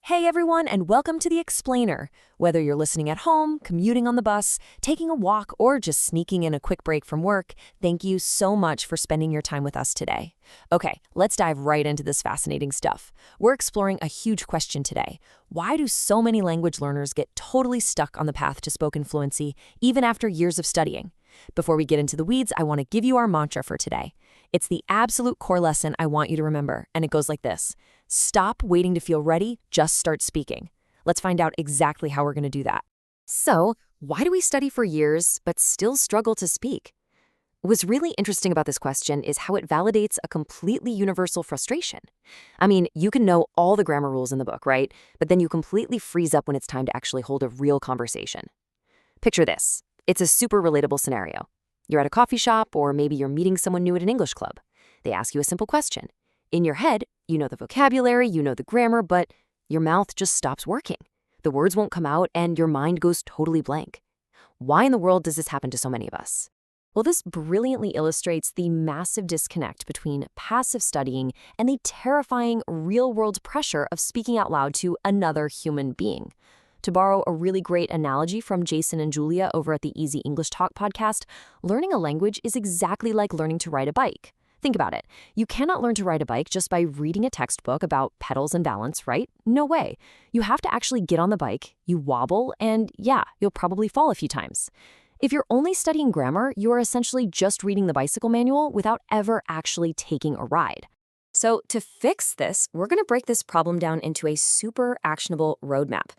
Hey everyone, and welcome to The Explainer. Whether you're listening at home, commuting on the bus, taking a walk, or just sneaking in a quick break from work, thank you so much for spending your time with us today. Okay, let's dive right into this fascinating stuff. We're exploring a huge question today. Why do so many language learners get totally stuck on the path to spoken fluency, even after years of studying? Before we get into the weeds, I want to give you our mantra for today. It's the absolute core lesson I want you to remember, and it goes like this. Stop waiting to feel ready, just start speaking. Let's find out exactly how we're going to do that. So, why do we study for years but still struggle to speak? What's really interesting about this question is how it validates a completely universal frustration. I mean, you can know all the grammar rules in the book, right? But then you completely freeze up when it's time to actually hold a real conversation. Picture this. It's a super relatable scenario. You're at a coffee shop, or maybe you're meeting someone new at an English club. They ask you a simple question. In your head, you know the vocabulary, you know the grammar, but your mouth just stops working. The words won't come out, and your mind goes totally blank. Why in the world does this happen to so many of us? Well, this brilliantly illustrates the massive disconnect between passive studying and the terrifying real-world pressure of speaking out loud to another human being. To borrow a really great analogy from Jason and Julia over at the Easy English Talk podcast, learning a language is exactly like learning to ride a bike. Think about it. You cannot learn to ride a bike just by reading a textbook about pedals and balance, right? No way. You have to actually get on the bike, you wobble, and yeah, you'll probably fall a few times. If you're only studying grammar, you are essentially just reading the bicycle manual without ever actually taking a ride. So to fix this, we're going to break this problem down into a super actionable roadmap.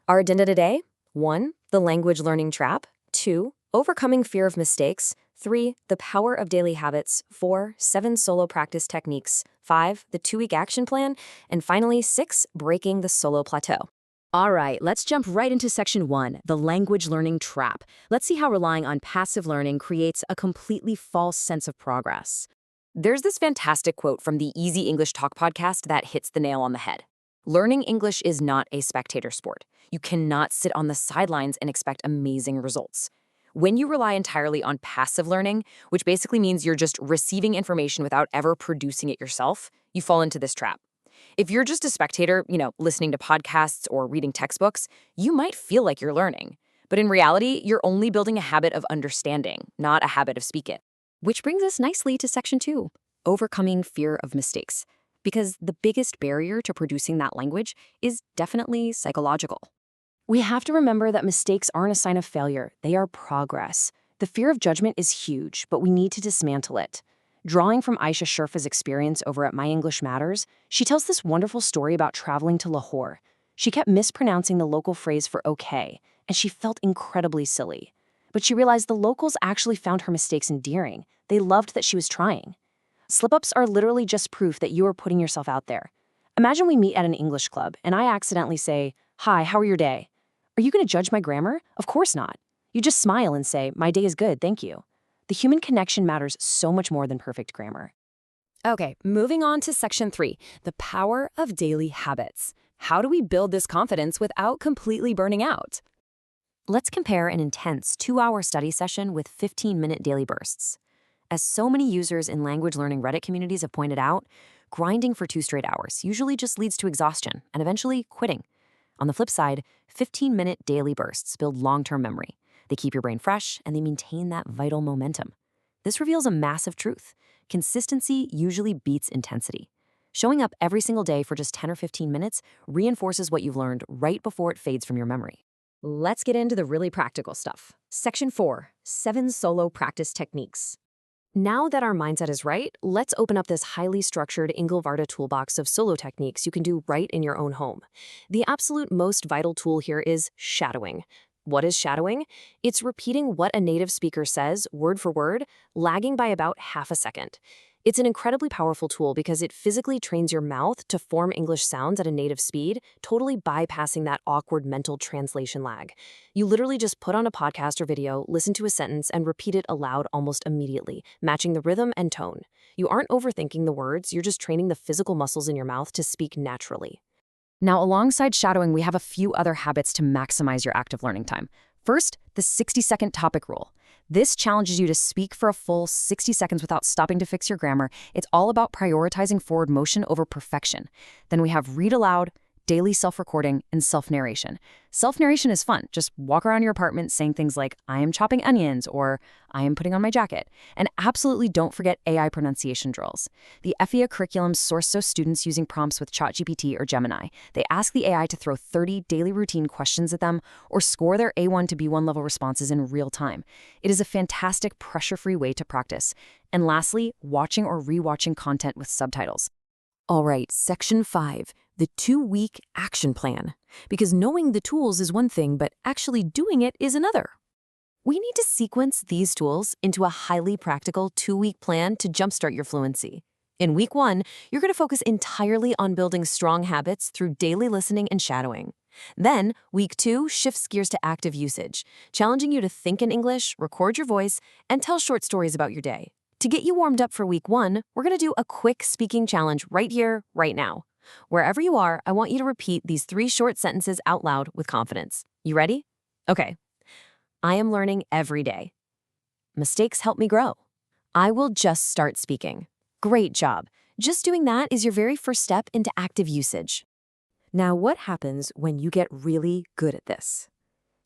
Our agenda today: 1. The language learning trap. 2. Overcoming fear of mistakes. 3. The power of daily habits. 4. 7 solo practice techniques. 5. The 2-week action plan. And finally, 6. Breaking the solo plateau. All right, let's jump right into section 1, the language learning trap. Let's see how relying on passive learning creates a completely false sense of progress. There's this fantastic quote from the Easy English Talk podcast that hits the nail on the head. Learning English is not a spectator sport. You cannot sit on the sidelines and expect amazing results. When you rely entirely on passive learning, which basically means you're just receiving information without ever producing it yourself, you fall into this trap. If you're just a spectator, listening to podcasts or reading textbooks, you might feel like you're learning. But in reality, you're only building a habit of understanding, not a habit of speaking. Which brings us nicely to section 2, overcoming fear of mistakes. Because the biggest barrier to producing that language is definitely psychological. We have to remember that mistakes aren't a sign of failure, they are progress. The fear of judgment is huge, but we need to dismantle it. Drawing from Aisha Sherfa's experience over at My English Matters, she tells this wonderful story about traveling to Lahore. She kept mispronouncing the local phrase for okay, and she felt incredibly silly. But she realized the locals actually found her mistakes endearing. They loved that she was trying. Slip-ups are literally just proof that you are putting yourself out there. Imagine we meet at an English club, and I accidentally say, "Hi, how are your day?" Are you going to judge my grammar? Of course not. You just smile and say, "My day is good, thank you." The human connection matters so much more than perfect grammar. Okay, moving on to section 3, the power of daily habits. How do we build this confidence without completely burning out? Let's compare an intense 2-hour study session with 15-minute daily bursts. As so many users in language learning Reddit communities have pointed out, grinding for 2 straight hours usually just leads to exhaustion and eventually quitting. On the flip side, 15-minute daily bursts build long-term memory. They keep your brain fresh, and they maintain that vital momentum. This reveals a massive truth. Consistency usually beats intensity. Showing up every single day for just 10 or 15 minutes reinforces what you've learned right before it fades from your memory. Let's get into the really practical stuff. Section 4, 7 solo practice techniques. Now that our mindset is right, let's open up this highly structured Ingolvarta toolbox of solo techniques you can do right in your own home. The absolute most vital tool here is shadowing. What is shadowing? It's repeating what a native speaker says, word for word, lagging by about half a second. It's an incredibly powerful tool because it physically trains your mouth to form English sounds at a native speed, totally bypassing that awkward mental translation lag. You literally just put on a podcast or video, listen to a sentence, and repeat it aloud almost immediately, matching the rhythm and tone. You aren't overthinking the words, you're just training the physical muscles in your mouth to speak naturally. Now, alongside shadowing, we have a few other habits to maximize your active learning time. First, the 60-second topic rule. This challenges you to speak for a full 60 seconds without stopping to fix your grammar. It's all about prioritizing forward motion over perfection. Then we have read aloud, daily self-recording, and self-narration. Self-narration is fun. Just walk around your apartment saying things like, I am chopping onions, or I am putting on my jacket. And absolutely don't forget AI pronunciation drills. The FEA curriculum sourced so students using prompts with ChatGPT or Gemini. They ask the AI to throw 30 daily routine questions at them or score their A1 to B1 level responses in real time. It is a fantastic, pressure-free way to practice. And lastly, watching or rewatching content with subtitles. All right, Section 5, the 2-week action plan. Because knowing the tools is one thing, but actually doing it is another. We need to sequence these tools into a highly practical 2-week plan to jumpstart your fluency. In week 1, you're going to focus entirely on building strong habits through daily listening and shadowing. Then, week 2 shifts gears to active usage, challenging you to think in English, record your voice, and tell short stories about your day. To get you warmed up for week 1, we're going to do a quick speaking challenge right here, right now. Wherever you are, I want you to repeat these 3 short sentences out loud with confidence. You ready? Okay. I am learning every day. Mistakes help me grow. I will just start speaking. Great job. Just doing that is your very first step into active usage. Now, what happens when you get really good at this?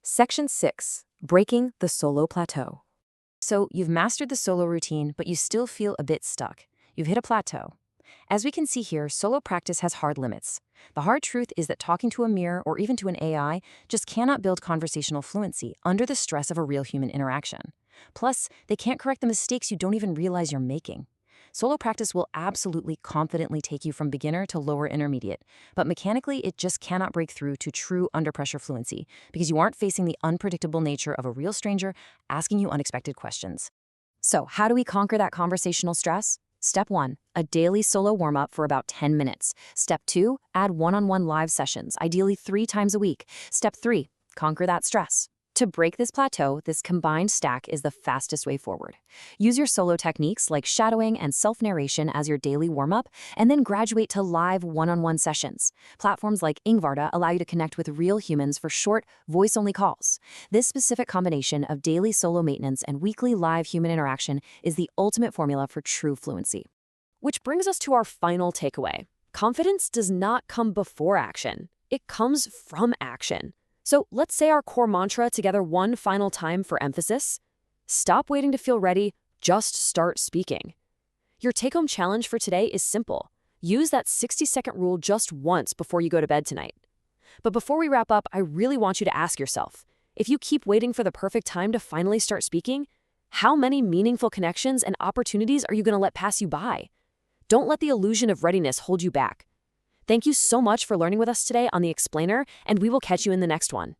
Section 6, breaking the solo plateau. So you've mastered the solo routine, but you still feel a bit stuck. You've hit a plateau. As we can see here, solo practice has hard limits. The hard truth is that talking to a mirror or even to an AI just cannot build conversational fluency under the stress of a real human interaction. Plus, they can't correct the mistakes you don't even realize you're making. Solo practice will absolutely confidently take you from beginner to lower intermediate, but mechanically it just cannot break through to true under-pressure fluency because you aren't facing the unpredictable nature of a real stranger asking you unexpected questions. So, how do we conquer that conversational stress? Step 1, a daily solo warm-up for about 10 minutes. Step 2, add one-on-one live sessions, ideally 3 times a week. Step 3, conquer that stress. To break this plateau, this combined stack is the fastest way forward. Use your solo techniques like shadowing and self-narration as your daily warm-up, and then graduate to live one-on-one sessions. Platforms like Ingvarda allow you to connect with real humans for short, voice-only calls. This specific combination of daily solo maintenance and weekly live human interaction is the ultimate formula for true fluency. Which brings us to our final takeaway. Confidence does not come before action. It comes from action. So let's say our core mantra together one final time for emphasis. Stop waiting to feel ready, just start speaking. Your take-home challenge for today is simple. Use that 60-second rule just once before you go to bed tonight. But before we wrap up, I really want you to ask yourself, if you keep waiting for the perfect time to finally start speaking, how many meaningful connections and opportunities are you going to let pass you by? Don't let the illusion of readiness hold you back. Thank you so much for learning with us today on The Explainer, and we will catch you in the next one.